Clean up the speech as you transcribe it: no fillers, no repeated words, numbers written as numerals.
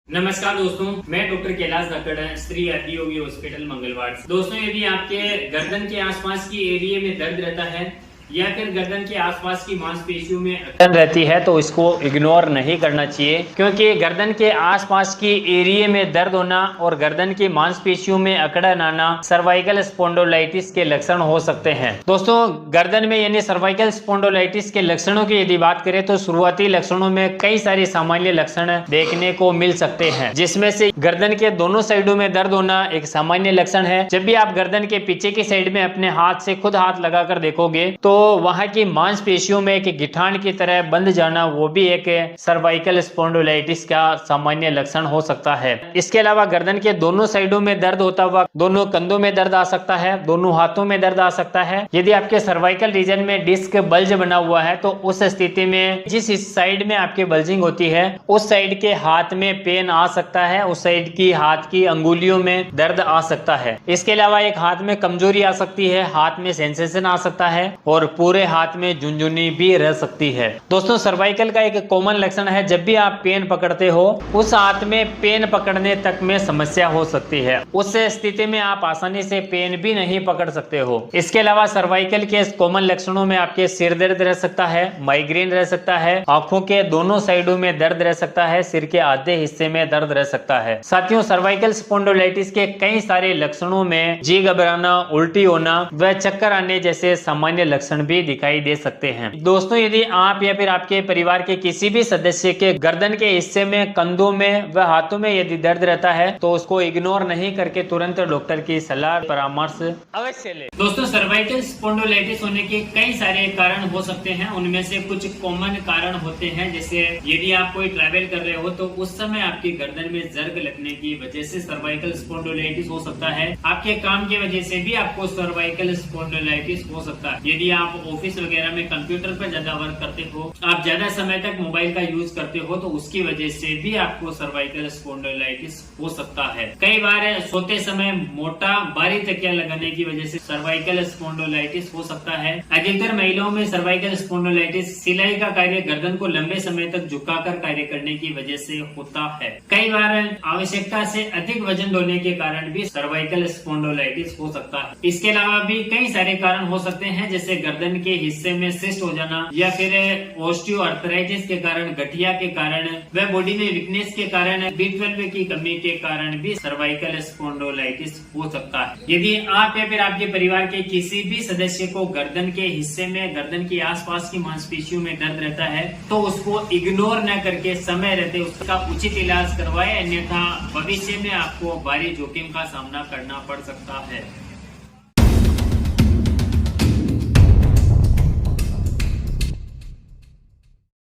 नमस्कार दोस्तों, मैं डॉक्टर कैलाश धाकड़, श्री आदियोगी हॉस्पिटल मंगलवार। दोस्तों, यदि आपके गर्दन के आसपास की एरिया में दर्द रहता है या फिर गर्दन के आसपास की मांसपेशियों में अकड़न रहती है तो इसको इग्नोर नहीं करना चाहिए, क्योंकि गर्दन के आसपास की एरिया में दर्द होना और गर्दन की मांसपेशियों में अकड़न आना सर्वाइकल स्पॉन्डिलोलाइटिस के लक्षण हो सकते हैं। दोस्तों, गर्दन में यानी सर्वाइकल स्पॉन्डिलोलाइटिस के लक्षणों की यदि बात करें तो शुरुआती लक्षणों में कई सारे सामान्य लक्षण देखने को मिल सकते हैं, जिसमें से गर्दन के दोनों साइडों में दर्द होना एक सामान्य लक्षण है। जब भी आप गर्दन के पीछे की साइड में अपने हाथ से खुद हाथ लगाकर देखोगे तो वहां की मांसपेशियों में एक गिठान की तरह बंध जाना, वो भी एक सर्वाइकल स्पॉन्डिलोलाइटिस का सामान्य लक्षण हो सकता है। इसके अलावा गर्दन के दोनों साइडों में दर्द होता हुआ दोनों कंधों में दर्द आ सकता है, दोनों हाथों में दर्द आ सकता है। यदि आपके सर्वाइकल रीजन में डिस्क बल्ज बना हुआ है तो उस स्थिति में जिस साइड में आपके बल्जिंग होती है उस साइड के हाथ में पेन आ सकता है, उस साइड की हाथ की अंगुलियों में दर्द आ सकता है। इसके अलावा एक हाथ में कमजोरी आ सकती है, हाथ में सेंसेशन आ सकता है और पूरे हाथ में झुनझुनी भी रह सकती है। दोस्तों, सर्वाइकल का एक कॉमन लक्षण है, जब भी आप पेन पकड़ते हो उस हाथ में पेन पकड़ने तक में समस्या हो सकती है। उस स्थिति में आप आसानी से पेन भी नहीं पकड़ सकते हो। इसके अलावा सर्वाइकल के कॉमन लक्षणों में आपके सिर दर्द रह सकता है, माइग्रेन रह सकता है, आंखों के दोनों साइडों में दर्द रह सकता है, सिर के आधे हिस्से में दर्द रह सकता है। साथियों, सर्वाइकल स्पॉन्डिलोलाइटिस के कई सारे लक्षणों में जी घबराना, उल्टी होना व चक्कर आने जैसे सामान्य लक्षण भी दिखाई दे सकते हैं। दोस्तों, यदि आप या फिर आपके परिवार के किसी भी सदस्य के गर्दन के हिस्से में, कंधों में व हाथों में यदि दर्द रहता है तो उसको इग्नोर नहीं करके तुरंत डॉक्टर की सलाह परामर्श अवश्य लें। दोस्तों, सर्वाइकल स्पॉन्डिलोलाइटिस होने के कई सारे कारण हो सकते हैं। उनमें से कुछ कॉमन कारण होते हैं, जैसे यदि आप कोई ट्रैवल कर रहे हो तो उस समय आपकी गर्दन में जर्ग लगने की वजह से सर्वाइकल स्पॉन्डिलोलाइटिस हो सकता है। आपके काम की वजह से भी आपको सर्वाइकल स्पॉन्डिलोलाइटिस हो सकता है। यदि आप ऑफिस वगैरह में कंप्यूटर पर ज्यादा वर्क करते हो, आप ज्यादा समय तक मोबाइल का यूज करते हो तो उसकी वजह से भी आपको सर्वाइकल स्पॉन्डिलोलाइटिस हो सकता है। कई बार सोते समय मोटा भारी तकिया लगाने की वजह से सर्वाइकल स्पॉन्डिलोलाइटिस हो सकता है। अधिकतर महिलाओं में सर्वाइकल स्पॉन्डिलोलाइटिस सिलाई का कार्य गर्दन को लंबे समय तक झुकाकर कार्य करने की वजह से होता है। कई बार आवश्यकता से अधिक वजन ढोने के कारण भी सर्वाइकल स्पॉन्डिलोलाइटिस हो सकता है। इसके अलावा भी कई सारे कारण हो सकते हैं, जैसे गर्दन के हिस्से में सिस्ट हो जाना या फिर ऑस्टियोआर्थराइटिस के कारण, गठिया के कारण व बॉडी में वीकनेस के कारण, B12 की कमी के कारण भी सर्वाइकल स्पॉन्डिलोलाइटिस हो सकता है। यदि आप या फिर आपके परिवार के किसी भी सदस्य को गर्दन के हिस्से में, गर्दन के आसपास की मांसपेशियों में दर्द रहता है तो उसको इग्नोर न करके समय रहते उसका उचित इलाज करवाए, अन्यथा भविष्य में आपको भारी जोखिम का सामना करना पड़ सकता है।